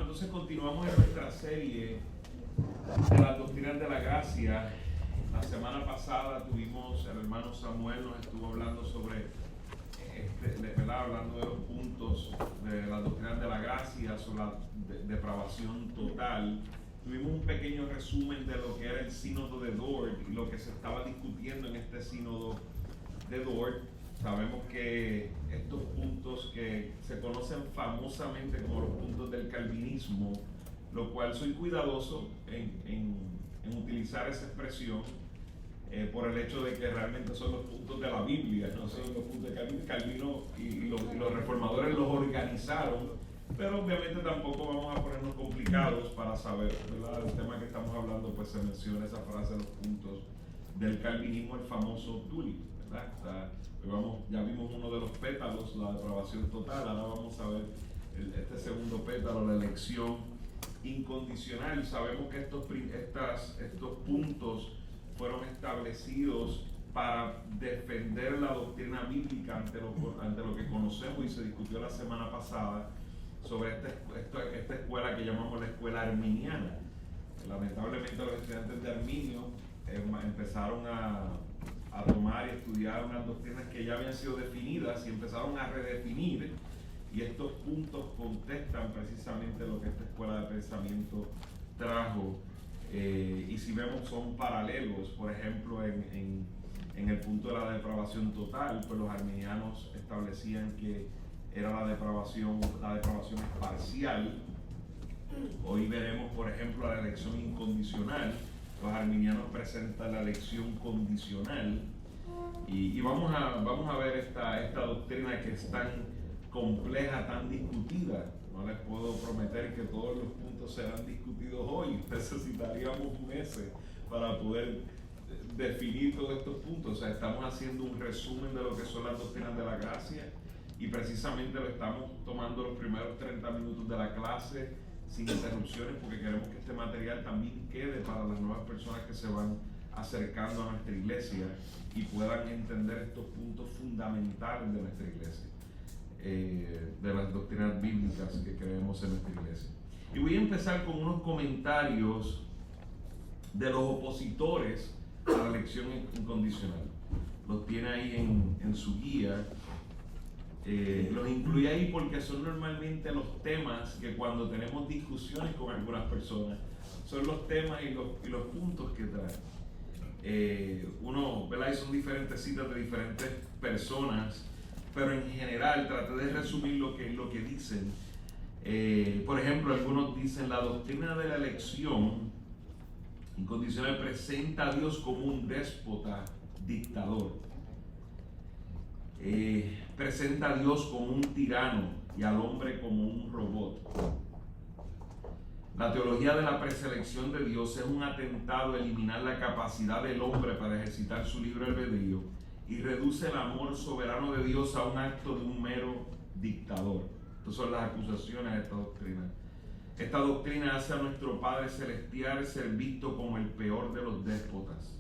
entonces continuamos en nuestra serie de las doctrinas de la gracia. La semana pasada tuvimos, el hermano Samuel nos estuvo hablando sobre, hablando de los puntos de las doctrinas de la gracia, sobre la depravación total. Tuvimos un pequeño resumen de lo que era el sínodo de Dort y lo que se estaba discutiendo en este sínodo de Dort. Sabemos que estos puntos que se conocen famosamente como los puntos del calvinismo, lo cual soy cuidadoso en utilizar esa expresión por el hecho de que realmente son los puntos de la Biblia, no son los puntos de Calvino. Calvino y los reformadores los organizaron, pero obviamente tampoco vamos a ponernos complicados para saber, ¿verdad? El tema que estamos hablando, pues se menciona esa frase de los puntos del calvinismo, el famoso tulip, ¿verdad? O sea, ya vimos uno de los pétalos, la depravación total. Ahora vamos a ver este segundo pétalo, la elección incondicional. Sabemos que estos puntos fueron establecidos para defender la doctrina bíblica ante lo que conocemos y se discutió la semana pasada sobre esta escuela que llamamos la escuela arminiana. Lamentablemente los estudiantes de Arminio empezaron a tomar y estudiar unas doctrinas que ya habían sido definidas y empezaron a redefinir, y estos puntos contestan precisamente lo que esta escuela de pensamiento trajo, y si vemos son paralelos. Por ejemplo, en el punto de la depravación total, pues los arminianos establecían que era la depravación es parcial. Hoy veremos, por ejemplo, la elección incondicional. Los arminianos presentan la elección condicional, y vamos a ver esta doctrina que es tan compleja, tan discutida. No les puedo prometer que todos los puntos serán discutidos hoy. Necesitaríamos meses para poder definir todos estos puntos. O sea, estamos haciendo un resumen de lo que son las doctrinas de la gracia, y precisamente lo estamos tomando los primeros 30 minutos de la clase sin interrupciones, porque queremos que este material también quede para las nuevas personas que se van acercando a nuestra iglesia y puedan entender estos puntos fundamentales de nuestra iglesia, de las doctrinas bíblicas que creemos en nuestra iglesia. Y voy a empezar con unos comentarios de los opositores a la elección incondicional. Los tiene ahí en su guía. Los incluí ahí porque son normalmente los temas que cuando tenemos discusiones con algunas personas, son los temas y los puntos que traen. ¿Verdad? Y son diferentes citas de diferentes personas, pero en general traté de resumir lo que dicen. Por ejemplo, algunos dicen: la doctrina de la elección incondicional presenta a Dios como un déspota dictador. Presenta a Dios como un tirano y al hombre como un robot. La teología de la preselección de Dios es un atentado a eliminar la capacidad del hombre para ejercitar su libre albedrío, y reduce el amor soberano de Dios a un acto de un mero dictador. Estas son las acusaciones de esta doctrina. Esta doctrina hace a nuestro Padre Celestial ser visto como el peor de los déspotas.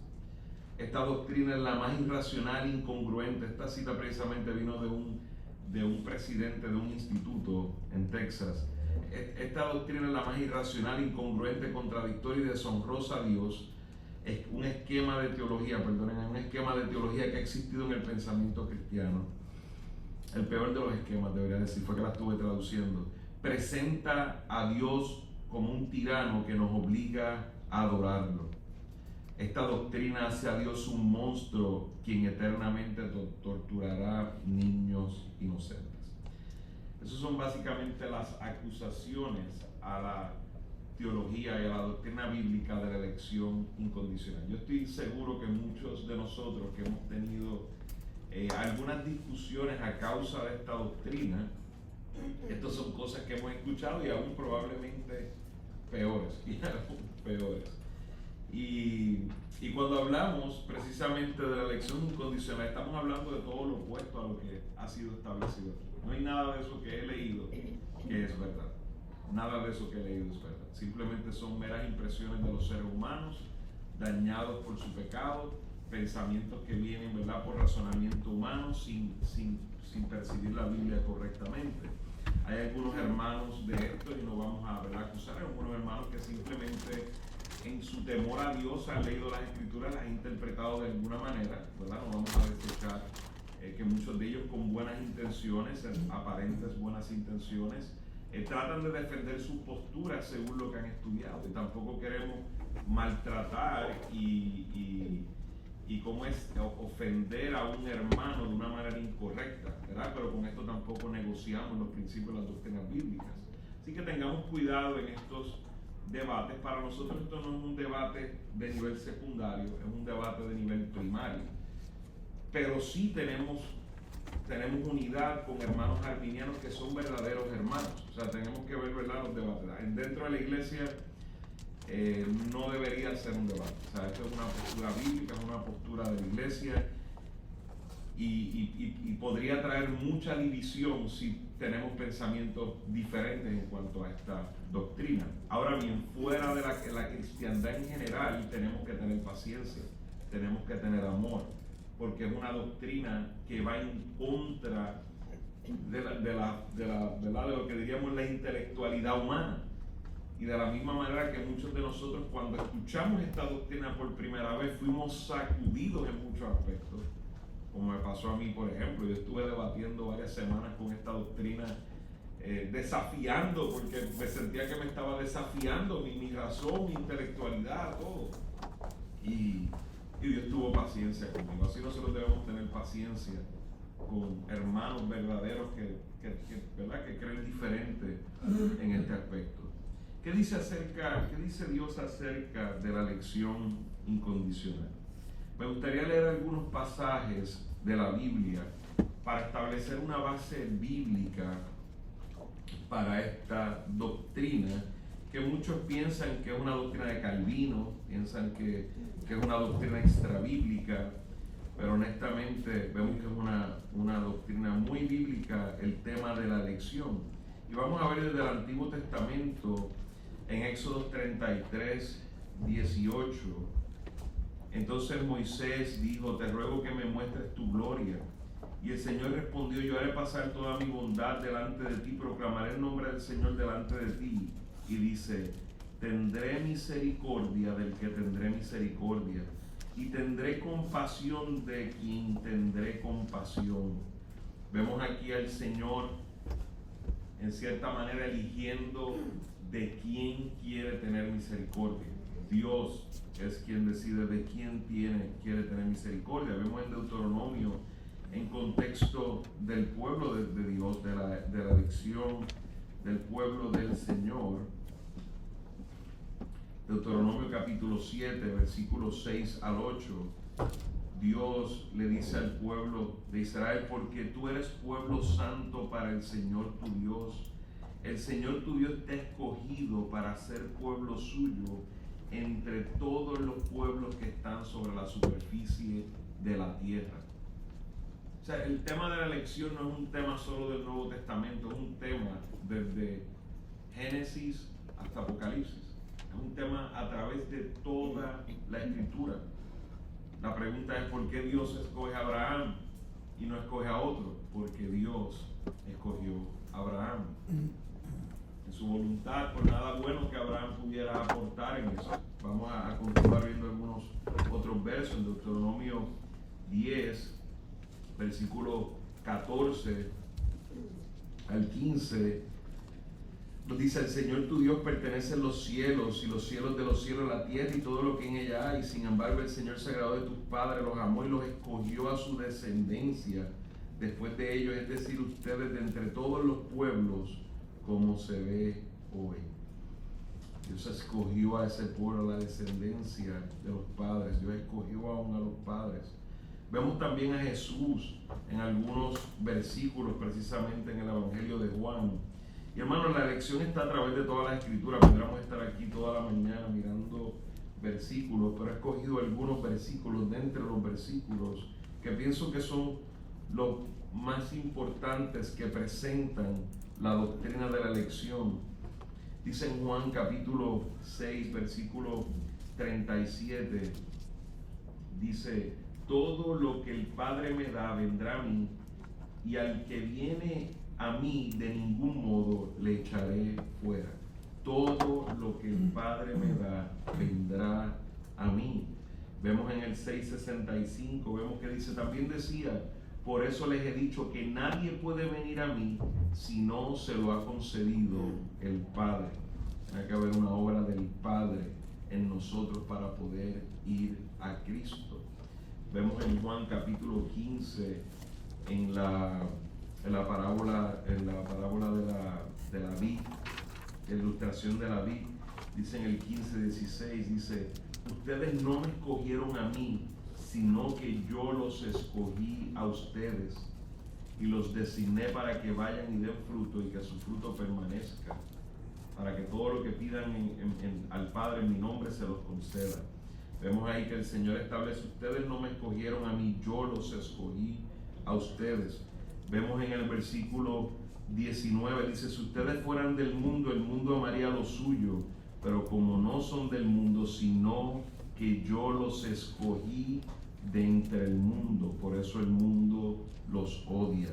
Esta doctrina es la más irracional e incongruente. Esta cita precisamente vino de un presidente de un instituto en Texas. Esta doctrina es la más irracional, incongruente, contradictoria y deshonrosa a Dios. Es un esquema de teología, un esquema de teología que ha existido en el pensamiento cristiano. El peor de los esquemas, debería decir, fue que la estuve traduciendo. Presenta a Dios como un tirano que nos obliga a adorarlo. Esta doctrina hace a Dios un monstruo quien eternamente torturará niños inocentes. Esas son básicamente las acusaciones a la teología y a la doctrina bíblica de la elección incondicional. Yo estoy seguro que muchos de nosotros que hemos tenido algunas discusiones a causa de esta doctrina, estas son cosas que hemos escuchado y aún probablemente peores. Y cuando hablamos precisamente de la elección incondicional, estamos hablando de todo lo opuesto a lo que ha sido establecido aquí. No hay nada de eso que he leído que es verdad. Nada de eso que he leído es verdad. Simplemente son meras impresiones de los seres humanos, dañados por su pecado, pensamientos que vienen, ¿verdad?, por razonamiento humano, sin percibir la Biblia correctamente. Hay algunos hermanos de esto, y no vamos a acusar, hay algunos hermanos que simplemente en su temor a Dios han leído las escrituras, las han interpretado de alguna manera, ¿verdad? No vamos a desechar que muchos de ellos con buenas intenciones, aparentes buenas intenciones, tratan de defender sus posturas según lo que han estudiado, y tampoco queremos maltratar y cómo es ofender a un hermano de una manera incorrecta, ¿verdad? Pero con esto tampoco negociamos los principios de las doctrinas bíblicas. Así que tengamos cuidado en estos debates. Para nosotros esto no es un debate de nivel secundario, es un debate de nivel primario. Pero sí tenemos unidad con hermanos arminianos que son verdaderos hermanos. O sea, tenemos que ver, ¿verdad?, los debates. Dentro de la iglesia no debería ser un debate. O sea, esto es una postura bíblica, es una postura de la iglesia, y podría traer mucha división si tenemos pensamientos diferentes en cuanto a esta doctrina. Ahora bien, fuera de la cristiandad en general, tenemos que tener paciencia, tenemos que tener amor, porque es una doctrina que va en contra de lo que diríamos la intelectualidad humana. Y de la misma manera que muchos de nosotros, cuando escuchamos esta doctrina por primera vez, fuimos sacudidos en muchos aspectos, como me pasó a mí, por ejemplo. Yo estuve debatiendo varias semanas con esta doctrina, desafiando, porque me sentía que me estaba desafiando mi razón, mi intelectualidad, todo. Y Dios tuvo paciencia conmigo. Así nosotros debemos tener paciencia con hermanos verdaderos ¿verdad?, que creen diferente en este aspecto. ¿Qué dice Dios acerca de la elección incondicional? Me gustaría leer algunos pasajes de la Biblia para establecer una base bíblica para esta doctrina, que muchos piensan que es una doctrina de Calvino, piensan que es una doctrina extrabíblica, pero honestamente vemos que es una doctrina muy bíblica el tema de la elección. Y vamos a ver desde el Antiguo Testamento, en Éxodo 33, 18. Entonces Moisés dijo: te ruego que me muestres tu gloria. Y el Señor respondió: yo haré pasar toda mi bondad delante de ti, proclamaré el nombre del Señor delante de ti. Y dice: tendré misericordia del que tendré misericordia, y tendré compasión de quien tendré compasión. Vemos aquí al Señor en cierta manera eligiendo de quién quiere tener misericordia. Dios es quien decide de quién quiere tener misericordia. Vemos en Deuteronomio, en contexto del pueblo de Dios, de la elección del pueblo del Señor. Deuteronomio capítulo 7, versículos 6 al 8. Dios le dice al pueblo de Israel: porque tú eres pueblo santo para el Señor tu Dios. El Señor tu Dios te ha escogido para ser pueblo suyo entre todos los pueblos que están sobre la superficie de la tierra. O sea, el tema de la elección no es un tema solo del Nuevo Testamento, es un tema desde Génesis hasta Apocalipsis. Es un tema a través de toda la Escritura. La pregunta es: ¿por qué Dios escoge a Abraham y no escoge a otro? Porque Dios escogió a Abraham. En su voluntad, por nada bueno que Abraham pudiera aportar en eso. Vamos a continuar viendo algunos otros versos. En Deuteronomio 10, versículo 14 al 15, nos dice: el Señor tu Dios pertenece a los cielos, y los cielos de los cielos, la tierra y todo lo que en ella hay. Sin embargo, el Señor se agradó de tus padres, los amó y los escogió a su descendencia después de ellos, es decir, ustedes de entre todos los pueblos, como se ve hoy. Dios escogió a ese pueblo, la descendencia de los padres. Dios escogió aún a los padres. Vemos también a Jesús en algunos versículos, precisamente en el Evangelio de Juan. Y hermanos, la elección está a través de toda la Escritura. Podríamos estar aquí toda la mañana mirando versículos, pero he escogido algunos versículos de entre los versículos que pienso que son los más importantes que presentan la doctrina de la elección. Dice en Juan capítulo 6, versículo 37, dice: todo lo que el Padre me da vendrá a mí, y al que viene a mí de ningún modo le echaré fuera. Todo lo que el Padre me da vendrá a mí. Vemos en el 6:65, vemos que dice, también decía, por eso les he dicho que nadie puede venir a mí si no se lo ha concedido el Padre. Tiene que haber una obra del Padre en nosotros para poder ir a Cristo. Vemos en Juan capítulo 15, en la parábola de la vid, la ilustración de la vid, dice en el 15:16, dice, ustedes no me escogieron a mí, sino que yo los escogí a ustedes y los designé para que vayan y den fruto y que su fruto permanezca, para que todo lo que pidan al Padre en mi nombre se los conceda. Vemos ahí que el Señor establece, ustedes no me escogieron a mí, yo los escogí a ustedes. Vemos en el versículo 19, dice, si ustedes fueran del mundo, el mundo amaría lo suyo, pero como no son del mundo, sino que yo los escogí de entre el mundo, por eso el mundo los odia.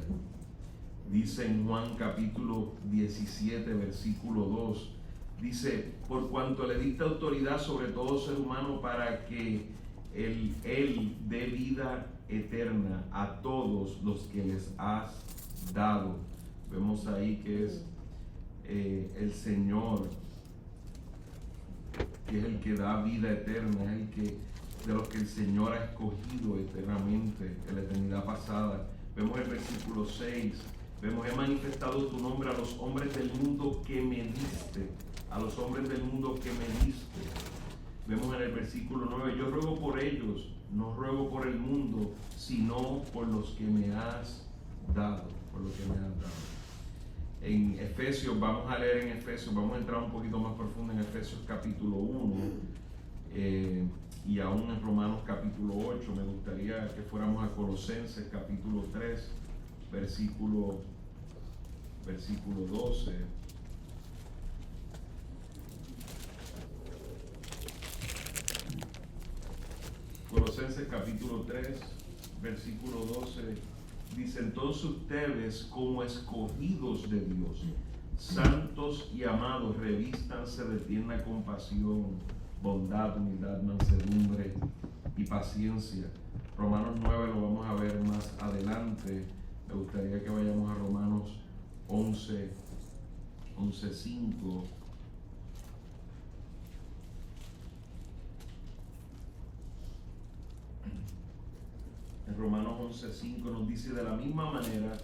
Dice en Juan capítulo 17, versículo 2, dice, por cuanto le diste autoridad sobre todo ser humano para que él dé vida eterna a todos los que les has dado. Vemos ahí que es el Señor, que es el que da vida eterna, es el que, de los que el Señor ha escogido eternamente en la eternidad pasada. Vemos el versículo 6, vemos, he manifestado tu nombre a los hombres del mundo que me diste, a los hombres del mundo que me diste. Vemos en el versículo 9, yo ruego por ellos, no ruego por el mundo, sino por los que me has dado, por lo que me has dado. En Efesios, vamos a leer en Efesios, vamos a entrar un poquito más profundo en Efesios capítulo 1 y aún en Romanos capítulo 8. Me gustaría que fuéramos a Colosenses capítulo 3, versículo 12. Colosenses capítulo 3, versículo 12. Dice, entonces ustedes como escogidos de Dios, santos y amados, revístanse de tierna compasión, bondad, humildad, mansedumbre y paciencia. Romanos 9 lo vamos a ver más adelante. Me gustaría que vayamos a Romanos 11:5. En Romanos 11:5 nos dice, de la misma manera,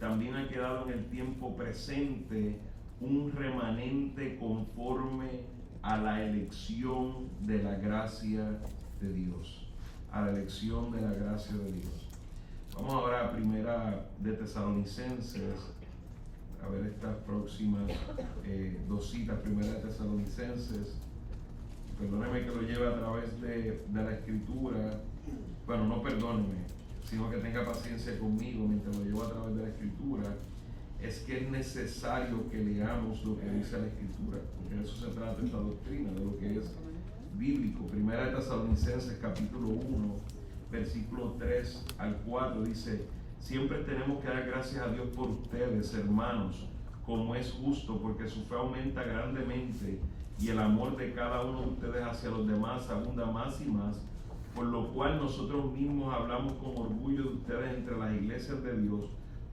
también ha quedado en el tiempo presente un remanente conforme a la elección de la gracia de Dios. A la elección de la gracia de Dios. Vamos ahora a Primera de Tesalonicenses, a ver estas próximas dos citas. Primera de Tesalonicenses, perdóneme que lo lleve a través de la Escritura. Bueno, no perdóneme, sino que tenga paciencia conmigo mientras lo llevo a través de la Escritura. Es que es necesario que leamos lo que dice la Escritura, porque de eso se trata esta doctrina, de lo que es bíblico. Primera de Tesalonicenses capítulo 1, versículo 3 al 4 dice, siempre tenemos que dar gracias a Dios por ustedes, hermanos, como es justo, porque su fe aumenta grandemente y el amor de cada uno de ustedes hacia los demás abunda más y más, por lo cual nosotros mismos hablamos con orgullo de ustedes entre las iglesias de Dios,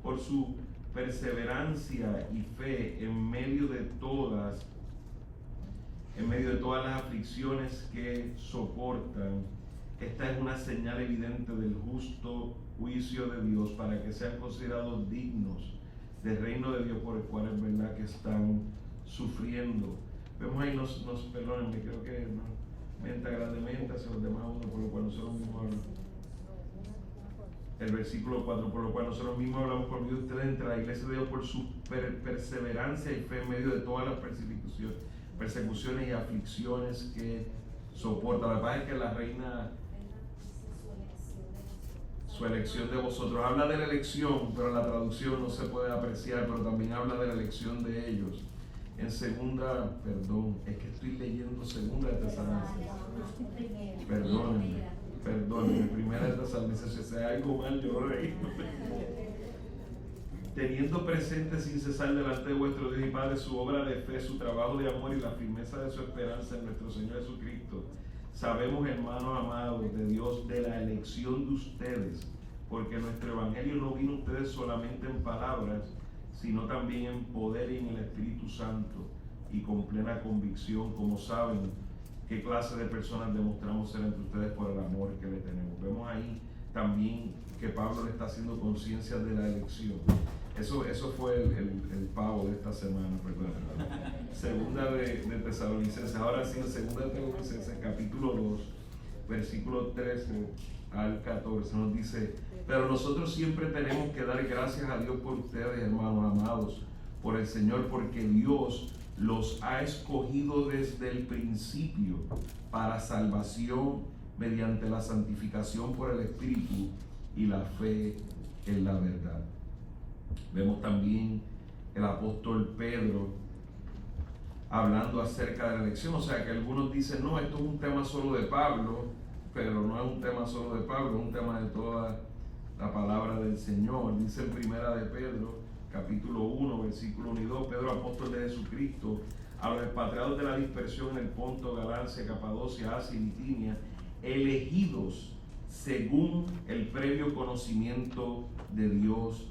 por su perseverancia y fe en medio de todas las aflicciones que soportan. Esta es una señal evidente del justo juicio de Dios, para que sean considerados dignos del reino de Dios por el cual es verdad que están sufriendo. Vemos ahí, perdónenme, creo que aumenta grandemente hacia los demás uno, por lo cual nosotros mismos hablamos. El versículo 4, por lo cual nosotros mismos hablamos por medio de ustedes entre la iglesia de Dios por su perseverancia y fe en medio de todas las persecuciones y aflicciones que soporta. La verdad es que la reina, su elección de vosotros, habla de la elección, pero la traducción no se puede apreciar, pero también habla de la elección de ellos. En segunda, es que estoy leyendo segunda de Tesalonicenses. Perdónenme, primera de Tesalonicenses. Si hay algo mal, yo reí. teniendo presente sin cesar delante de vuestro Dios y Padre su obra de fe, su trabajo de amor y la firmeza de su esperanza en nuestro Señor Jesucristo. Sabemos, hermanos amados de Dios, de la elección de ustedes, porque nuestro evangelio no vino a ustedes solamente en palabras, sino también en poder y en el Espíritu Santo y con plena convicción, como saben qué clase de personas demostramos ser entre ustedes por el amor que le tenemos. Vemos ahí también que Pablo le está haciendo conciencia de la elección. Eso fue el pavo de esta semana, recuerden. Segunda de Tesalonicenses. Ahora sí, segunda de Tesalonicenses, capítulo 2, versículo 13 al 14, nos dice: pero nosotros siempre tenemos que dar gracias a Dios por ustedes, hermanos amados, por el Señor, porque Dios los ha escogido desde el principio para salvación mediante la santificación por el Espíritu y la fe en la verdad. Vemos también el apóstol Pedro hablando acerca de la elección. O sea que algunos dicen, no, esto es un tema solo de Pablo, pero no es un tema solo de Pablo, es un tema de toda la palabra del Señor. Dice en primera de Pedro, capítulo 1, versículo 1 y 2, Pedro, apóstol de Jesucristo, a los expatriados de la dispersión en el Ponto, Galacia, Capadocia, Asia y Bitinia, elegidos según el previo conocimiento de Dios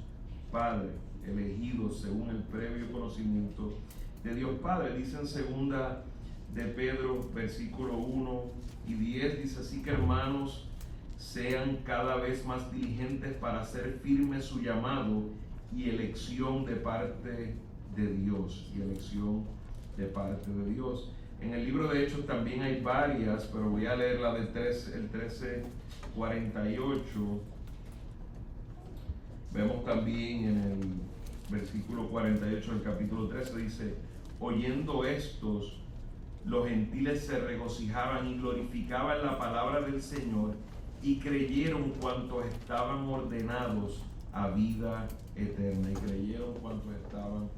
Padre, elegidos según el previo conocimiento de Dios Padre. Dice en segunda de Pedro, versículo 1 y 10, dice: así que, hermanos, sean cada vez más diligentes para hacer firme su llamado y elección de parte de Dios, y elección de parte de Dios. En el libro de Hechos también hay varias, pero voy a leer la del 13:48. Vemos también en el versículo 48 del capítulo 13, dice: oyendo estos, los gentiles se regocijaban y glorificaban la palabra del Señor, y creyeron cuantos estaban ordenados a vida eterna. Y creyeron cuantos estaban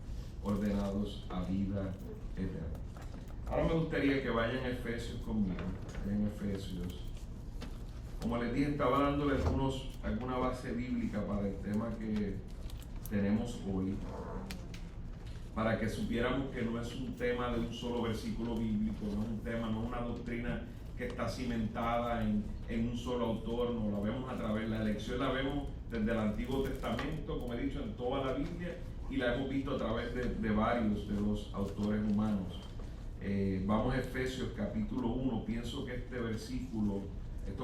ordenados a vida eterna. Ahora me gustaría que vayan a Efesios conmigo, en Efesios. Como les dije, estaba dándole alguna base bíblica para el tema que tenemos hoy, para que supiéramos que no es un tema de un solo versículo bíblico, no es un tema, no es una doctrina que está cimentada en un solo autor, no la vemos a través de la elección, la vemos desde el Antiguo Testamento, como he dicho, en toda la Biblia, y la hemos visto a través de varios de los autores humanos. Vamos a Efesios capítulo 1, pienso que estos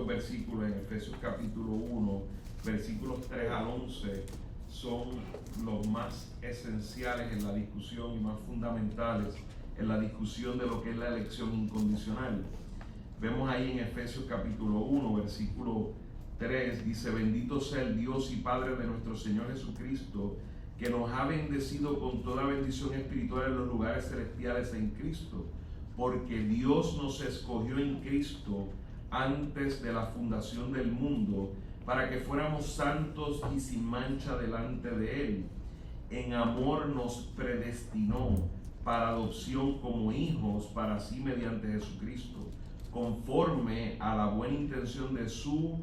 versículos en Efesios capítulo 1, versículos 3 al 11, son los más esenciales en la discusión y más fundamentales en la discusión de lo que es la elección incondicional. Vemos ahí en Efesios capítulo 1, versículo 3, dice: bendito sea el Dios y Padre de nuestro Señor Jesucristo, que nos ha bendecido con toda bendición espiritual en los lugares celestiales en Cristo, porque Dios nos escogió en Cristo antes de la fundación del mundo, para que fuéramos santos y sin mancha delante de Él. En amor nos predestinó para adopción como hijos para sí mediante Jesucristo, conforme a la buena intención de su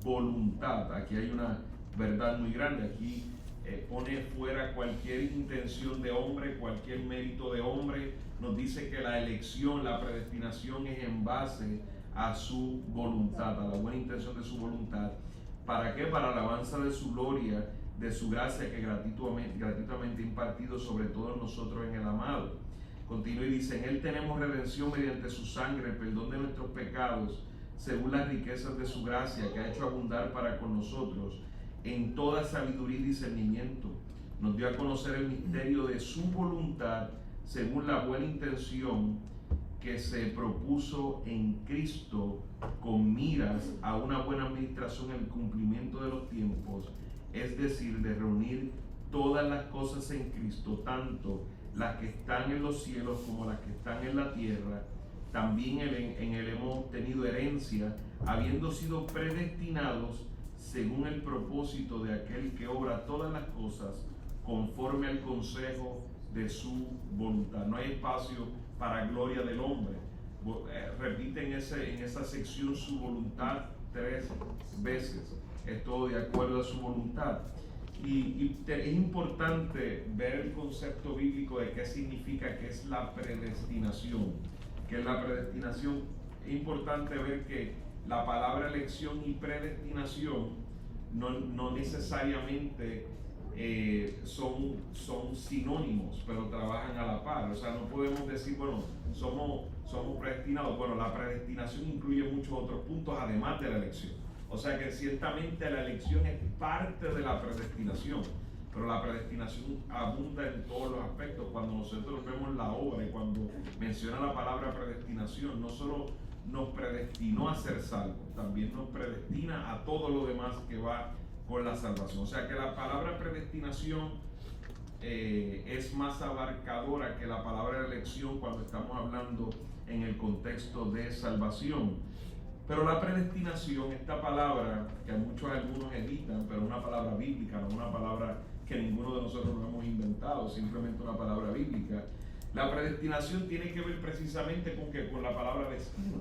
voluntad. Aquí hay una verdad muy grande. Aquí pone fuera cualquier intención de hombre, cualquier mérito de hombre. Nos dice que la elección, la predestinación es en base a su voluntad, a la buena intención de su voluntad. ¿Para qué? Para la alabanza de su gloria, de su gracia que gratuitamente impartido sobre todos nosotros en el amado. Continúa y dice: en Él tenemos redención mediante su sangre, el perdón de nuestros pecados, según las riquezas de su gracia, que ha hecho abundar para con nosotros en toda sabiduría y discernimiento. Nos dio a conocer el misterio de su voluntad, según la buena intención que se propuso en Cristo, con miras a una buena administración en el cumplimiento de los tiempos, es decir, de reunir todas las cosas en Cristo, tanto las que están en los cielos como las que están en la tierra. También en él hemos obtenido herencia, habiendo sido predestinados según el propósito de aquel que obra todas las cosas conforme al consejo de su voluntad. No hay espacio para gloria del hombre. Repite en esa sección su voluntad 3 veces. Es todo de acuerdo a su voluntad. Es importante ver el concepto bíblico de qué significa, qué es la predestinación. Que es la predestinación, es importante ver que la palabra elección y predestinación no necesariamente son sinónimos, pero trabajan a la par. O sea, no podemos decir, bueno, somos predestinados. Bueno, la predestinación incluye muchos otros puntos además de la elección. O sea que ciertamente la elección es parte de la predestinación, pero la predestinación abunda en todos los aspectos. Cuando nosotros vemos la obra y cuando menciona la palabra predestinación, no solo nos predestinó a ser salvos, también nos predestina a todo lo demás que va con la salvación. O sea que la palabra predestinación es más abarcadora que la palabra elección cuando estamos hablando en el contexto de salvación. Pero la predestinación, esta palabra que algunos evitan, pero es una palabra bíblica, no es una palabra que ninguno de nosotros nos hemos inventado, simplemente una palabra bíblica. La predestinación tiene que ver precisamente con la palabra destino.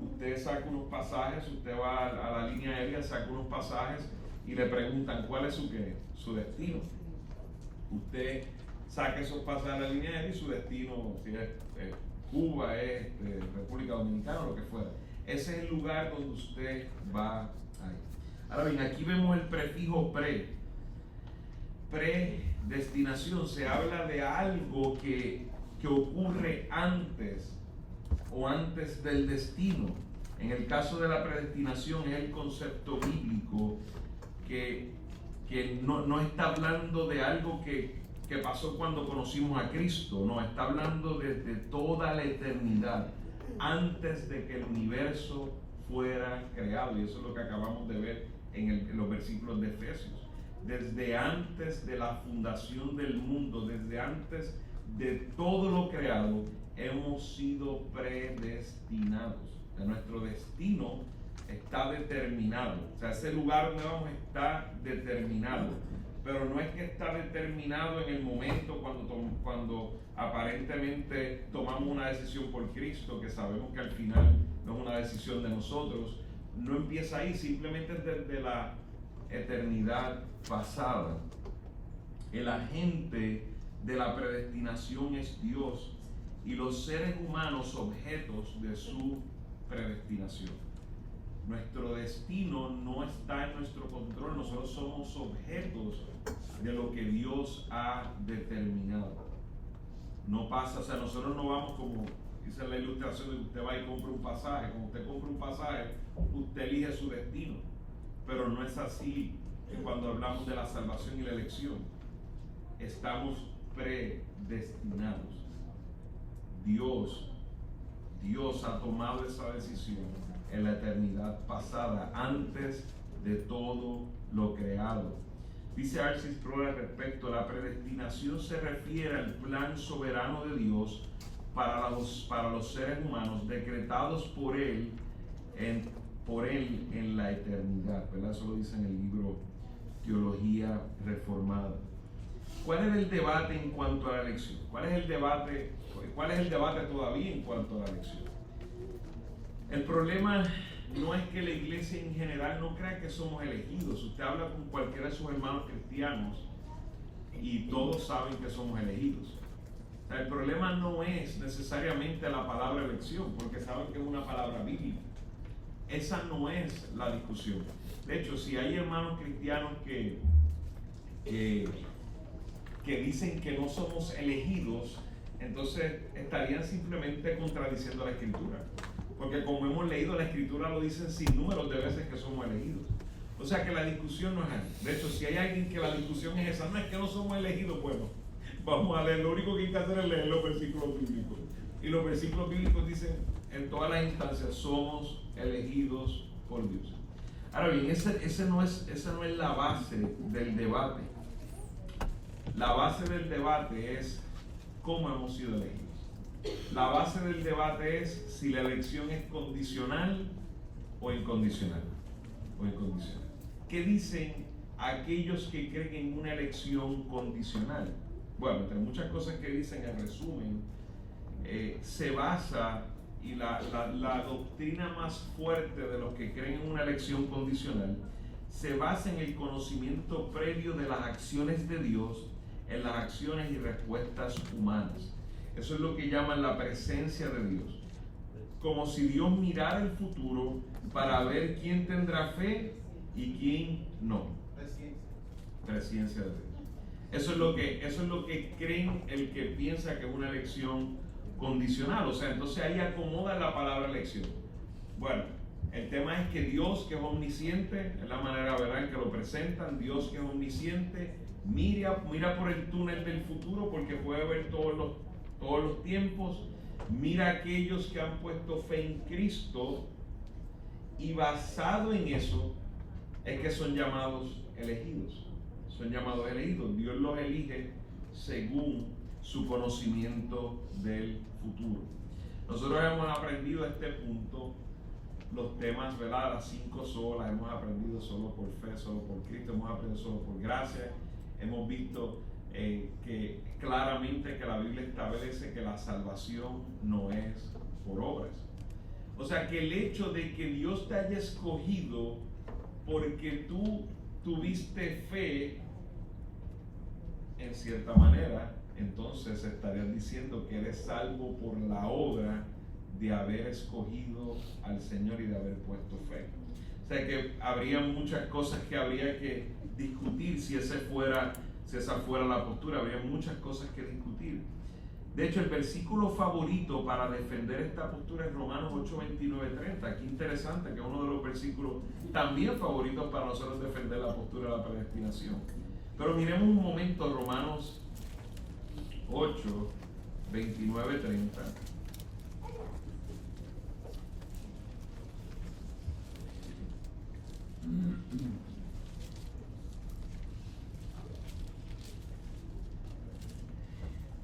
Usted saca unos pasajes, usted va a la línea aérea, saca unos pasajes y le preguntan cuál es su destino. Usted saca esos pasajes a la línea aérea y su destino, si es Cuba, es República Dominicana, lo que fuera. Ese es el lugar donde usted va a ir. Ahora bien, aquí vemos el prefijo predestinación. Se habla de algo que ocurre antes o antes del destino. En el caso de la predestinación es el concepto bíblico que no está hablando de algo que pasó cuando conocimos a Cristo, no, está hablando desde toda la eternidad, antes de que el universo fuera creado, y eso es lo que acabamos de ver en los versículos de Efesios. Desde antes de la fundación del mundo, desde antes de todo lo creado, hemos sido predestinados. O sea, nuestro destino está determinado. O sea, ese lugar donde vamos está determinado. Pero no es que está determinado en el momento cuando aparentemente tomamos una decisión por Cristo, que sabemos que al final no es una decisión de nosotros. No empieza ahí, simplemente es desde la eternidad pasada. El agente de la predestinación es Dios y los seres humanos objetos de su predestinación. Nuestro destino no está en nuestro control, nosotros somos objetos de lo que Dios ha determinado. No pasa, o sea, nosotros no vamos como dice la ilustración de que usted va y compra un pasaje. Como usted compra un pasaje, usted elige su destino. Pero no es así cuando hablamos de la salvación y la elección. Estamos predestinados. Dios ha tomado esa decisión en la eternidad pasada, antes de todo lo creado. Dice R.C. Sproul al respecto: la predestinación se refiere al plan soberano de Dios para los seres humanos, decretados por Él en la eternidad, ¿verdad? Eso lo dice en el libro Teología Reformada. ¿Cuál es el debate en cuanto a la elección? ¿Cuál es el debate todavía en cuanto a la elección? El problema no es que la iglesia en general no crea que somos elegidos. Usted habla con cualquiera de sus hermanos cristianos y todos saben que somos elegidos. O sea, el problema no es necesariamente la palabra elección, porque saben que es una palabra bíblica. Esa no es la discusión. De hecho, si hay hermanos cristianos que dicen que no somos elegidos, entonces estarían simplemente contradiciendo la Escritura. Porque como hemos leído, la Escritura lo dice sin números de veces que somos elegidos. O sea que la discusión no es ahí. De hecho, si hay alguien que la discusión es esa, no es que no somos elegidos, bueno, vamos a leer. Lo único que hay que hacer es leer los versículos bíblicos. Y los versículos bíblicos dicen en todas las instancias, somos elegidos por Dios. Ahora bien, esa no es la base del debate. La base del debate es cómo hemos sido elegidos. La base del debate es si la elección es condicional o incondicional. ¿Qué dicen aquellos que creen en una elección condicional? Bueno, entre muchas cosas que dicen, en resumen, se basa, y la doctrina más fuerte de los que creen en una elección condicional se basa en el conocimiento previo de las acciones de Dios, en las acciones y respuestas humanas. Eso es lo que llaman la presencia de Dios. Como si Dios mirara el futuro para ver quién tendrá fe y quién no. Presciencia de Dios. Eso es lo que creen el que piensa que es una elección condicional. O sea, entonces ahí acomoda la palabra elección. Bueno, el tema es que Dios, que es omnisciente, es la manera, ¿verdad?, en que lo presentan. Dios, que es omnisciente, mira por el túnel del futuro porque puede ver todos los tiempos. Mira a aquellos que han puesto fe en Cristo y basado en eso es que son llamados elegidos. Son llamados elegidos. Dios los elige según su conocimiento del futuro. Nosotros hemos aprendido a este punto los temas, ¿verdad? Las 5 solas, hemos aprendido solo por fe, solo por Cristo, hemos aprendido solo por gracia. Hemos visto que claramente que la Biblia establece que la salvación no es por obras. O sea, que el hecho de que Dios te haya escogido porque tú tuviste fe, en cierta manera, entonces estarías diciendo que eres salvo por la obra de haber escogido al Señor y de haber puesto fe. O sea que habría muchas cosas que habría que discutir si esa fuera la postura, habría muchas cosas que discutir. De hecho, el versículo favorito para defender esta postura es Romanos 8, 29, 30. Qué interesante, que es uno de los versículos también favoritos para nosotros defender la postura de la predestinación. Pero miremos un momento Romanos 8, 29, 30.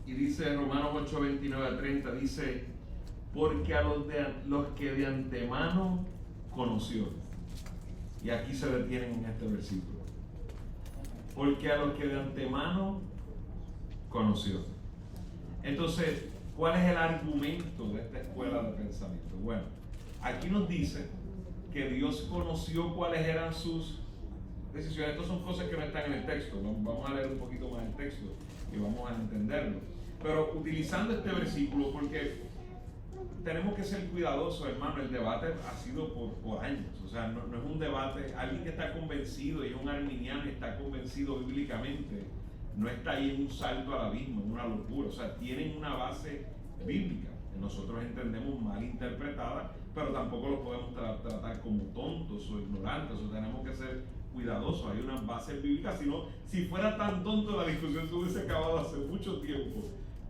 Y dice Romanos 8, 29 a 30, dice, porque a los que de antemano conoció. Y aquí se detienen en este versículo. Porque a los que de antemano conoció. Entonces, ¿cuál es el argumento de esta escuela de pensamiento? Bueno, aquí nos dice que Dios conoció cuáles eran sus decisiones. Estas son cosas que no están en el texto. Vamos a leer un poquito más el texto y vamos a entenderlo. Pero utilizando este versículo, porque tenemos que ser cuidadosos, hermano. El debate ha sido por años. O sea, no es un debate. Alguien que está convencido y es un arminiano y está convencido bíblicamente, no está ahí en un salto al abismo, en una locura. O sea, tienen una base bíblica. Nosotros entendemos mal interpretada, pero tampoco los podemos tratar como tontos o ignorantes. O tenemos que ser cuidadosos. Hay unas bases bíblicas. Si fuera tan tonto, la discusión se hubiese acabado hace mucho tiempo.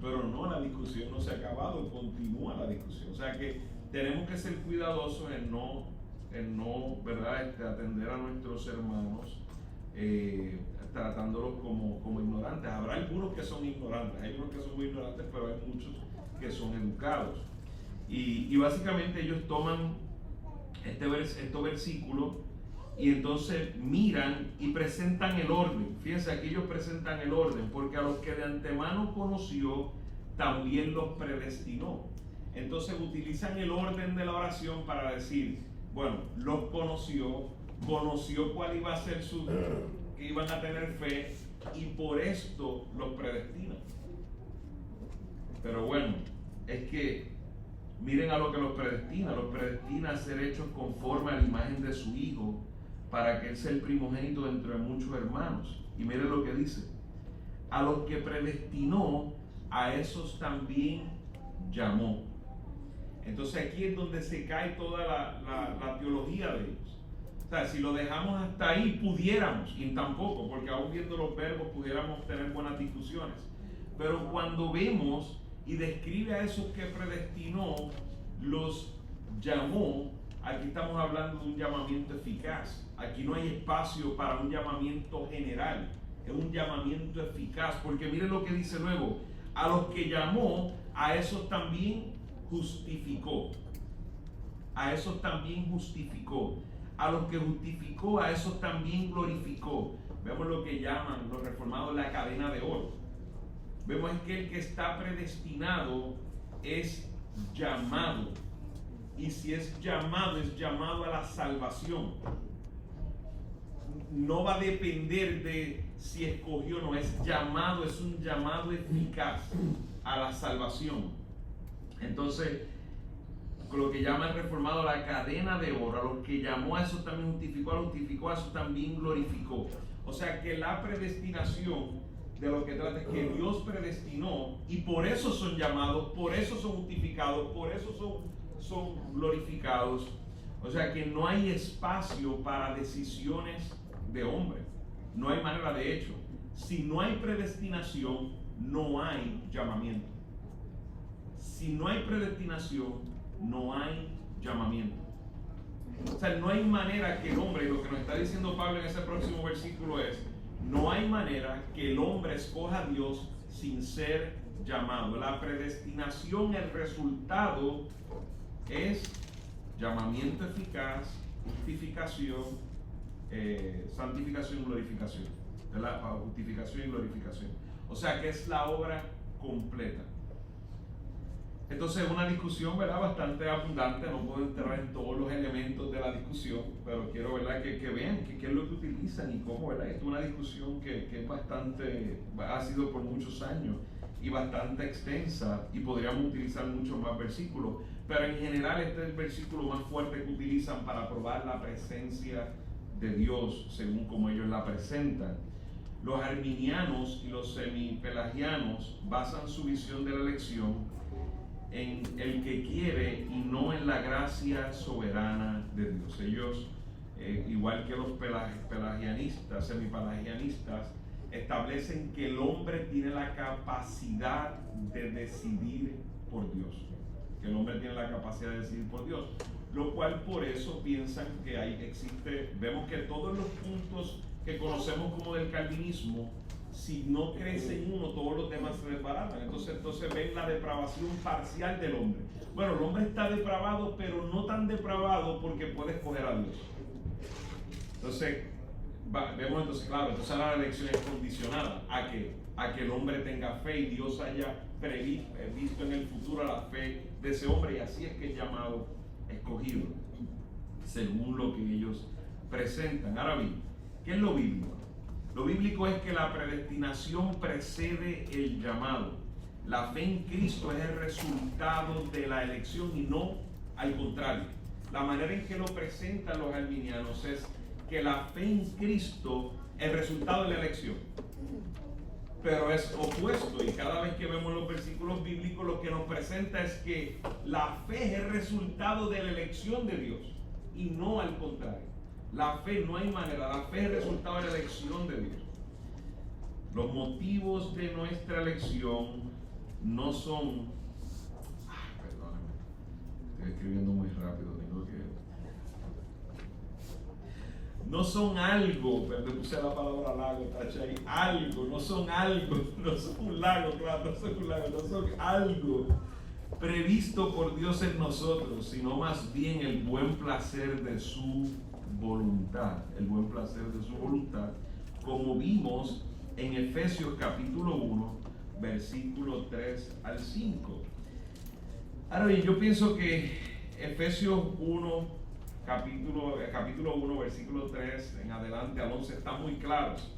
Pero no, la discusión no se ha acabado, continúa la discusión. O sea que tenemos que ser cuidadosos en no ¿verdad?, atender a nuestros hermanos tratándolos como ignorantes. Habrá algunos que son ignorantes, hay unos que son muy ignorantes, pero hay muchos que son educados. Y básicamente ellos toman estos versículos y entonces miran y presentan el orden. Fíjense, aquí ellos presentan el orden, porque a los que de antemano conoció, también los predestinó. Entonces utilizan el orden de la oración para decir, bueno, los conoció cuál iba a ser que iban a tener fe, y por esto los predestina. Pero bueno, es que miren a lo que los predestina a ser hechos conforme a la imagen de su Hijo, para que Él sea el primogénito entre muchos hermanos. Y miren lo que dice: a los que predestinó, a esos también llamó. Entonces aquí es donde se cae toda la teología de ellos. O sea, si lo dejamos hasta ahí, pudiéramos, y tampoco, porque aún viendo los verbos pudiéramos tener buenas discusiones. Pero cuando vemos y describe a esos que predestinó, los llamó, aquí estamos hablando de un llamamiento eficaz. Aquí no hay espacio para un llamamiento general, es un llamamiento eficaz, porque miren lo que dice luego: a los que llamó, a esos también justificó. A esos también justificó. A los que justificó, a esos también glorificó. Vemos lo que llaman los reformados la cadena de oro. Vemos que el que está predestinado es llamado. Y si es llamado a la salvación. no va a depender de si escogió o no, es un llamado eficaz a la salvación. Entonces, lo que llama el reformado la cadena de oro, a lo que llamó a eso también justificó, a lo justificó, a eso también glorificó. O sea que la predestinación de lo que trata es que Dios predestinó y por eso son llamados, por eso son justificados, por eso son glorificados. O sea que no hay espacio para decisiones de hombre, no hay manera. De hecho, si no hay predestinación, no hay llamamiento. Si no hay predestinación, no hay llamamiento. O sea, no hay manera que el hombre, y lo que nos está diciendo Pablo en ese próximo versículo es, no hay manera que el hombre escoja a Dios sin ser llamado. La predestinación, el resultado es llamamiento eficaz, justificación, santificación y glorificación. ¿Verdad? Justificación y glorificación. O sea que es la obra completa. Entonces es una discusión, ¿verdad?, bastante abundante. No puedo entrar en todos los elementos de la discusión, pero quiero, ¿verdad?, que vean qué es lo que utilizan y cómo, ¿verdad? Esto es una discusión que es bastante, ha sido por muchos años y bastante extensa, y podríamos utilizar muchos más versículos, pero en general este es el versículo más fuerte que utilizan para probar la presencia de Dios según como ellos la presentan. Los arminianos y los semipelagianos basan su visión de la elección en el que quiere y no en la gracia soberana de Dios. Ellos, igual que los pelagianistas, semipelagianistas, establecen que el hombre tiene la capacidad de decidir por Dios. Que el hombre tiene la capacidad de decidir por Dios. Lo cual por eso piensan que vemos que todos los puntos que conocemos como del calvinismo, si no crece en uno, todos los demás se desbaratan. Entonces ven la depravación parcial del hombre. Bueno, el hombre está depravado, pero no tan depravado porque puede escoger a Dios. Entonces, vemos entonces, claro, entonces la elección es condicionada a que el hombre tenga fe y Dios haya visto en el futuro la fe de ese hombre, y así es que es llamado escogido, según lo que ellos presentan. Ahora bien, ¿qué es lo bíblico? Lo bíblico es que la predestinación precede el llamado. La fe en Cristo es el resultado de la elección y no al contrario. La manera en que lo presentan los arminianos es que la fe en Cristo es el resultado de la elección. Pero es opuesto, y cada vez que vemos los versículos bíblicos lo que nos presenta es que la fe es el resultado de la elección de Dios y no al contrario. La fe no hay manera, la fe es el resultado de la elección de Dios. Los motivos de nuestra elección no son... perdóname, estoy escribiendo muy rápido, tengo que... No son algo, pero te puse la palabra lago, tacha ahí, algo, no son algo, no son un lago, claro, no son un lago, no son algo previsto por Dios en nosotros, sino más bien el buen placer de su voluntad, el buen placer de su voluntad, como vimos en Efesios capítulo 1, versículo 3 al 5. Ahora bien, yo pienso que Efesios 1, capítulo 1, versículo 3 en adelante al 11 están muy claros,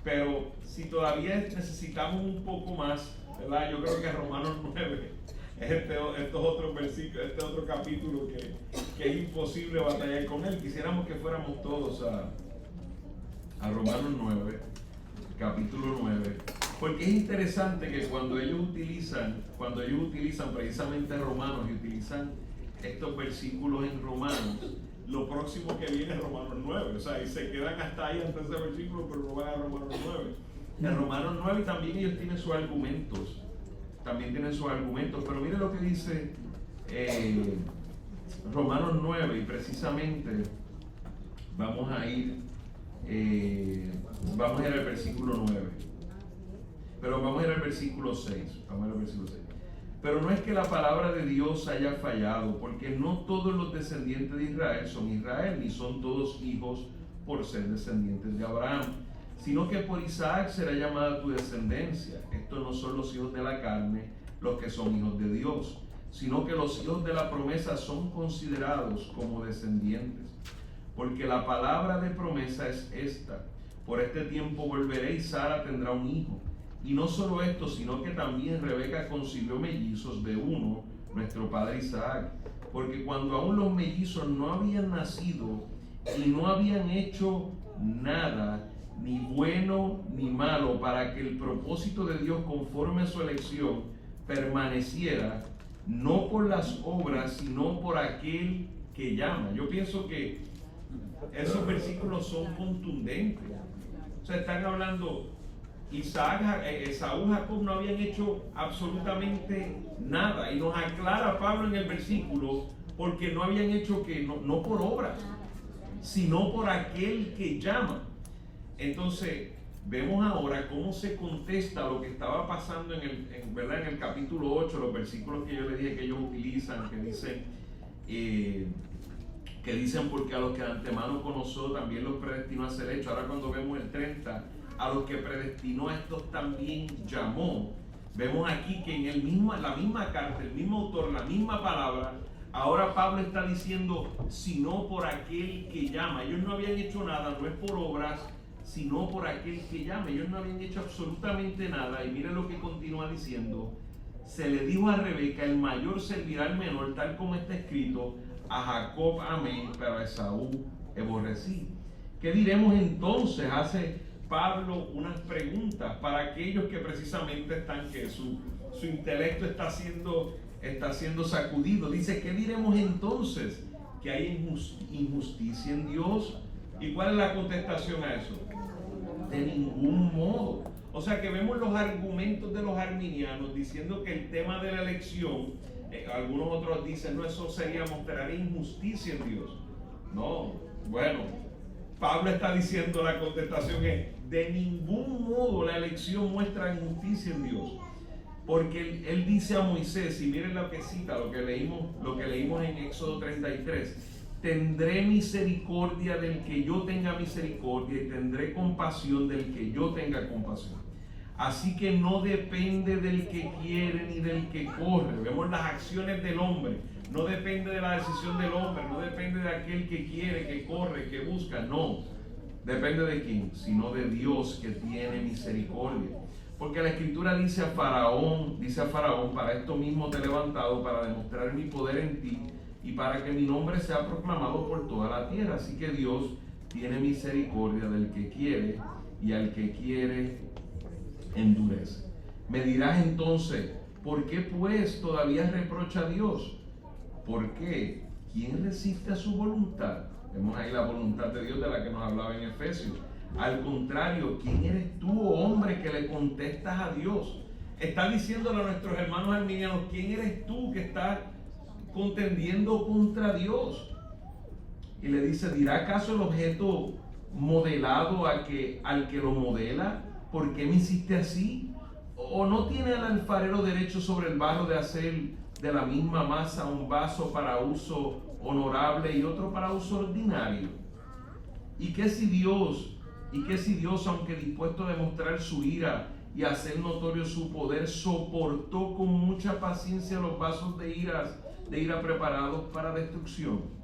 pero si todavía necesitamos un poco más, ¿verdad? Yo creo que Romanos 9 es estos otros versículos, este otro capítulo que es imposible batallar con él. Quisiéramos que fuéramos todos a Romanos 9, capítulo 9, porque es interesante que cuando ellos utilizan precisamente Romanos y utilizan estos versículos en Romanos, lo próximo que viene es Romanos 9, o sea, y se quedan hasta ahí ante ese versículo, pero no van a Romanos 9. En Romanos 9 también ellos tienen sus argumentos, pero mire lo que dice Romanos 9, y precisamente vamos a ir al versículo 9, pero vamos a ir al versículo 6, Pero no es que la palabra de Dios haya fallado, porque no todos los descendientes de Israel son Israel, ni son todos hijos por ser descendientes de Abraham, sino que por Isaac será llamada tu descendencia. Estos no son los hijos de la carne los que son hijos de Dios, sino que los hijos de la promesa son considerados como descendientes. porque la palabra de promesa es esta: por este tiempo volveré y Sara tendrá un hijo. Y no solo esto, sino que también Rebeca concibió mellizos de uno, nuestro padre Isaac, porque cuando aún los mellizos no habían nacido y no habían hecho nada, ni bueno ni malo, para que el propósito de Dios conforme a su elección permaneciera, no por las obras, sino por aquel que llama. Yo pienso que esos versículos son contundentes. O sea, están hablando, Isaac, Esaú, Jacob no habían hecho absolutamente nada, y nos aclara Pablo en el versículo, porque no habían hecho que, no por obras, sino por aquel que llama. Entonces vemos ahora cómo se contesta lo que estaba pasando ¿verdad? En el capítulo 8, los versículos que yo les dije que ellos utilizan, que dicen porque a los que de antemano conoció también los predestinó a ser hechos. Ahora cuando vemos el 30, a los que predestinó a estos también llamó. Vemos aquí que en la misma carta, el mismo autor, la misma palabra, ahora Pablo está diciendo, sino por aquel que llama. Ellos no habían hecho nada, no es por obras, sino por aquel que llama. Ellos no habían hecho absolutamente nada. Y miren lo que continúa diciendo: se le dijo a Rebeca, el mayor servirá al menor, tal como está escrito, a Jacob amé, pero a Esaú aborrecí. ¿Qué diremos entonces? Hace Pablo unas preguntas para aquellos que precisamente están, que su intelecto está siendo sacudido. Dice, ¿qué diremos entonces? ¿Que hay injusticia en Dios? ¿Y cuál es la contestación a eso? De ningún modo. O sea que vemos los argumentos de los arminianos diciendo que el tema de la elección, algunos otros dicen, no, eso sería mostrar injusticia en Dios. No, bueno, Pablo está diciendo, la contestación es, de ningún modo la elección muestra injusticia en Dios. Porque él dice a Moisés, y miren lo que cita, lo que leímos en Éxodo 33, tendré misericordia del que yo tenga misericordia y tendré compasión del que yo tenga compasión. Así que no depende del que quiere ni del que corre. Vemos las acciones del hombre. No depende de la decisión del hombre, no depende de aquel que quiere, que corre, que busca. No, depende de quién, sino de Dios, que tiene misericordia. Porque la Escritura dice a Faraón, para esto mismo te he levantado, para demostrar mi poder en ti y para que mi nombre sea proclamado por toda la tierra. Así que Dios tiene misericordia del que quiere, y al que quiere endurece. Me dirás entonces, ¿por qué pues todavía reprocha a Dios? ¿Por qué? ¿Quién resiste a su voluntad? Vemos ahí la voluntad de Dios de la que nos hablaba en Efesios. Al contrario, ¿quién eres tú, hombre, que le contestas a Dios? Está diciéndole a nuestros hermanos arminianos, ¿quién eres tú que estás contendiendo contra Dios? Y le dice, ¿dirá acaso el objeto modelado al que lo modela? ¿Por qué me hiciste así? ¿O no tiene el alfarero derecho sobre el barro de hacer de la misma masa un vaso para uso honorable y otro para uso ordinario? ¿Y qué si Dios, aunque dispuesto a demostrar su ira y hacer notorio su poder, soportó con mucha paciencia los vasos de ira preparados para destrucción?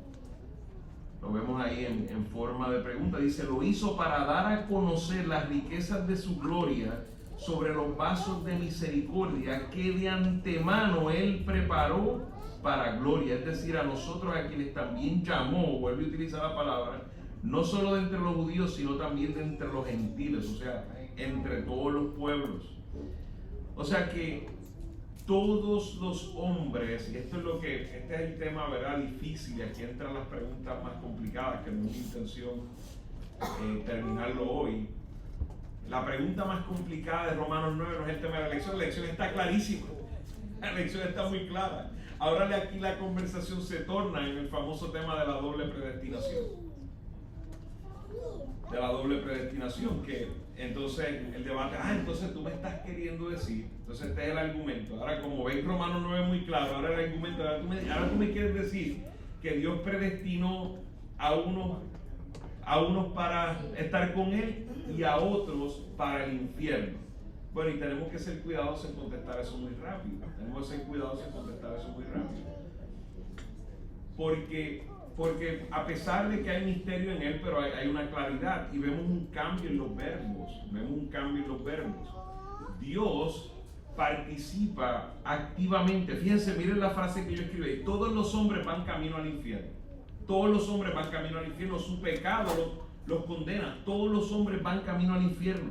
Lo vemos ahí en forma de pregunta. Dice, lo hizo para dar a conocer las riquezas de su gloria sobre los vasos de misericordia que de antemano Él preparó para gloria. Es decir, a nosotros, a quienes también llamó, vuelve a utilizar la palabra, no solo de entre los judíos, sino también de entre los gentiles, o sea, entre todos los pueblos. O sea que todos los hombres, y este es el tema, ¿verdad?, difícil, y aquí entran las preguntas más complicadas, que no es mi intención terminarlo hoy. La pregunta más complicada de Romanos 9 no es el tema de la elección está clarísima, la elección está muy clara. Ahora aquí la conversación se torna en el famoso tema de la doble predestinación. Que entonces el debate, entonces tú me estás queriendo decir, entonces este es el argumento. Ahora, como veis, Romanos 9 muy claro, ahora el argumento, ahora tú me quieres decir que Dios predestinó a unos para estar con Él y a otros para el infierno. Bueno, y tenemos que ser cuidadosos en contestar eso muy rápido. Porque porque a pesar de que hay misterio en él, pero hay una claridad y vemos un cambio en los verbos. Dios participa activamente. Fíjense, miren la frase que yo escribí: todos los hombres van camino al infierno. Todos los hombres van camino al infierno. Su pecado los condena. Todos los hombres van camino al infierno.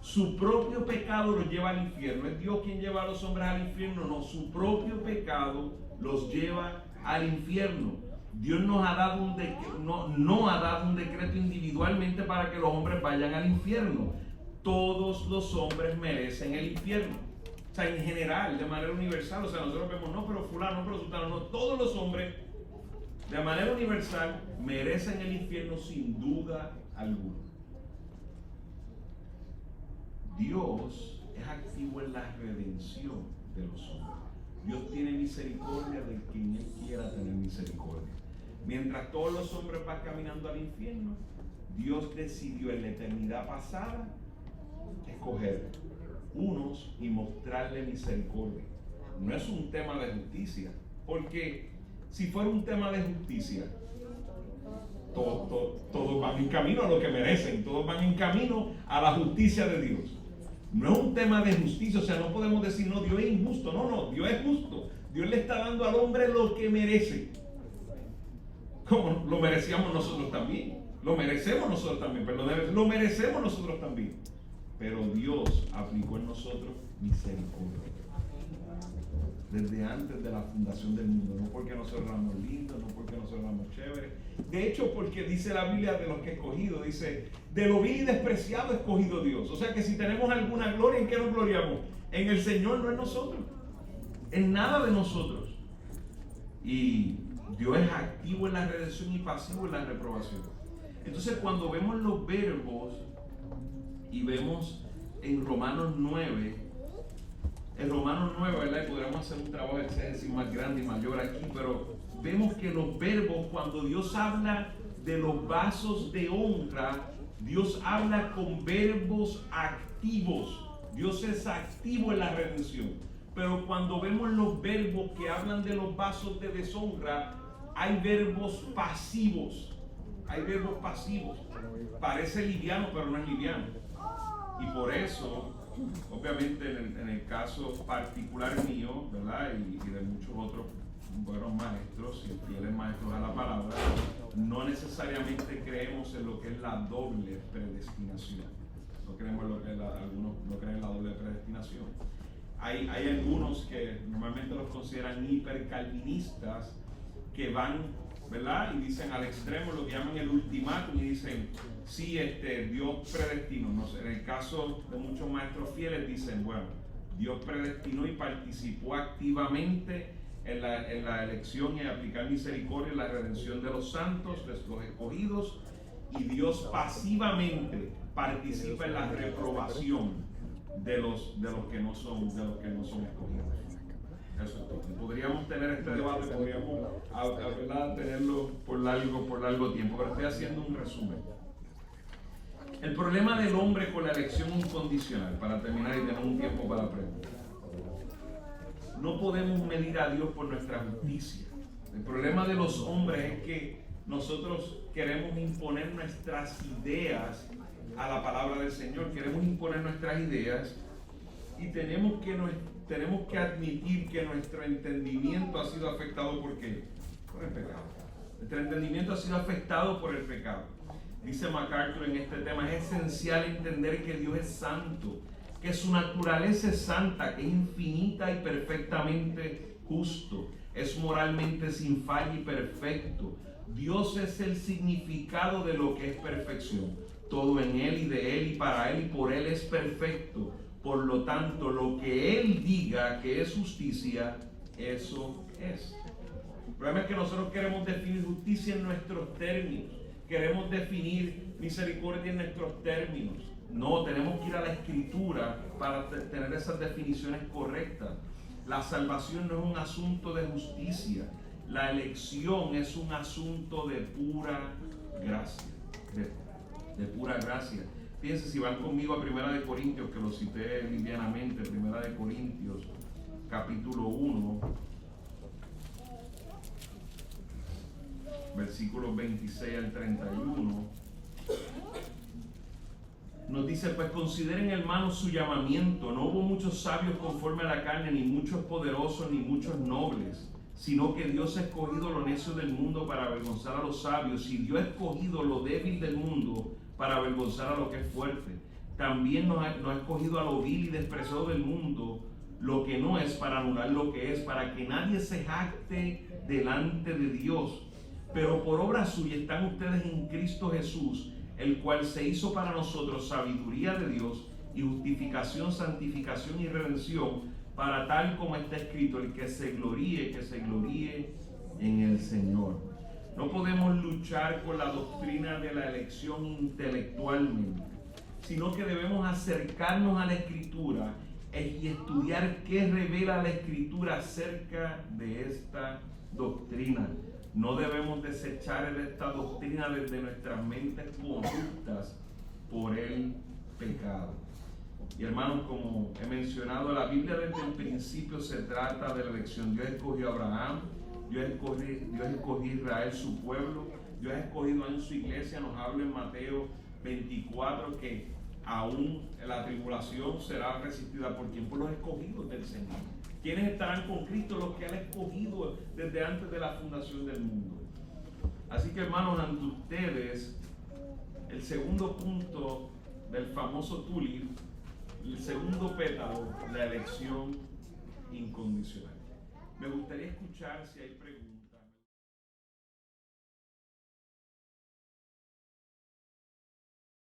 Su propio pecado los lleva al infierno. ¿Es Dios quien lleva a los hombres al infierno? No, su propio pecado los lleva al infierno. Dios nos ha dado no ha dado un decreto individualmente para que los hombres vayan al infierno. Todos los hombres merecen el infierno. O sea, en general, de manera universal. O sea, nosotros vemos, no, pero fulano, pero sultano, no. Todos los hombres, de manera universal, merecen el infierno sin duda alguna. Dios es activo en la redención de los hombres. Dios tiene misericordia de quien Él quiera tener misericordia. Mientras todos los hombres van caminando al infierno, Dios decidió en la eternidad pasada escoger unos y mostrarle misericordia. No es un tema de justicia, porque si fuera un tema de justicia, todos van en camino a lo que merecen, todos van en camino a la justicia de Dios. No es un tema de justicia, o sea, no podemos decir, no, Dios es injusto. No, Dios es justo. Dios le está dando al hombre lo que merece. Como lo merecíamos nosotros también. Lo merecemos nosotros también, lo merecemos nosotros también. Pero Dios aplicó en nosotros misericordia. Desde antes de la fundación del mundo. No porque nosotros éramos lindos, no porque nosotros éramos chéveres. De hecho, porque dice la Biblia de los que he escogido, dice, de lo vil y despreciado ha escogido Dios. O sea que si tenemos alguna gloria, ¿en qué nos gloriamos? En el Señor, no en nosotros. En nada de nosotros. Y Dios es activo en la redención y pasivo en la reprobación. Entonces, cuando vemos los verbos y vemos en Romanos 9, ¿verdad? Y podríamos hacer un trabajo de exégesis más grande y mayor aquí, pero vemos que los verbos, cuando Dios habla de los vasos de honra, Dios habla con verbos activos. Dios es activo en la redención. Pero cuando vemos los verbos que hablan de los vasos de deshonra, hay verbos pasivos. Parece liviano, pero no es liviano. Y por eso, obviamente, en el caso particular mío, ¿verdad? Y de muchos otros buenos maestros y fieles maestros a la palabra, no necesariamente creemos en lo que es la doble predestinación. No creemos en lo que algunos no creen en la doble predestinación. Hay algunos que normalmente los consideran hipercalvinistas, que van, ¿verdad? Y dicen al extremo lo que llaman el ultimátum y dicen, sí, Dios predestinó. No sé, en el caso de muchos maestros fieles dicen, bueno, Dios predestinó y participó activamente en la elección y aplicar misericordia en la redención de los santos, de los escogidos, y Dios pasivamente participa en la reprobación de los que no son escogidos. Eso es todo. Podríamos tener este debate, podríamos tenerlo por largo tiempo, pero estoy haciendo un resumen. El problema del hombre con la elección incondicional, para terminar y tener un tiempo para preguntar. No podemos medir a Dios por nuestra justicia. El problema de los hombres es que nosotros queremos imponer nuestras ideas a la palabra del Señor, queremos imponer nuestras ideas y tenemos que admitir que nuestro entendimiento ha sido afectado por ¿qué? Por el pecado. Nuestro entendimiento ha sido afectado por el pecado. Dice MacArthur en este tema, es esencial entender que Dios es santo, que su naturaleza es santa, que es infinita y perfectamente justo, es moralmente sin falla y perfecto. Dios es el significado de lo que es perfección. Todo en Él y de Él y para Él y por Él es perfecto. Por lo tanto, lo que Él diga que es justicia, eso es. El problema es que nosotros queremos definir justicia en nuestros términos. Queremos definir misericordia en nuestros términos. No, tenemos que ir a la Escritura para tener esas definiciones correctas. La salvación no es un asunto de justicia. La elección es un asunto de pura gracia. De pura gracia. Fíjense, si van conmigo a 1 Corintios, que lo cité livianamente, 1 Corintios, capítulo 1. versículos 26 al 31. Nos dice, pues consideren, hermanos, su llamamiento. No hubo muchos sabios conforme a la carne, ni muchos poderosos, ni muchos nobles, sino que Dios ha escogido lo necio del mundo para avergonzar a los sabios, y Dios ha escogido lo débil del mundo para avergonzar a lo que es fuerte. También nos ha escogido a lo vil y despreciado del mundo, lo que no es, para anular lo que es, para que nadie se jacte delante de Dios. Pero por obra suya están ustedes en Cristo Jesús, el cual se hizo para nosotros sabiduría de Dios y justificación, santificación y redención, para tal como está escrito, el que se gloríe en el Señor. No podemos luchar con la doctrina de la elección intelectualmente, sino que debemos acercarnos a la Escritura y estudiar qué revela la Escritura acerca de esta doctrina. No debemos desechar esta doctrina desde nuestras mentes corruptas por el pecado. Y hermanos, como he mencionado, la Biblia desde el principio se trata de la elección. Dios escogió a Abraham, Dios escogió a Israel, su pueblo. Dios ha escogido en su iglesia. Nos habla en Mateo 24 que aún la tribulación será resistida por quien, por los escogidos del Señor. ¿Quiénes estarán con Cristo? Los que han escogido desde antes de la fundación del mundo. Así que, hermanos, ante ustedes, el segundo punto del famoso tulip, el segundo pétalo, la elección incondicional. Me gustaría escuchar si hay preguntas.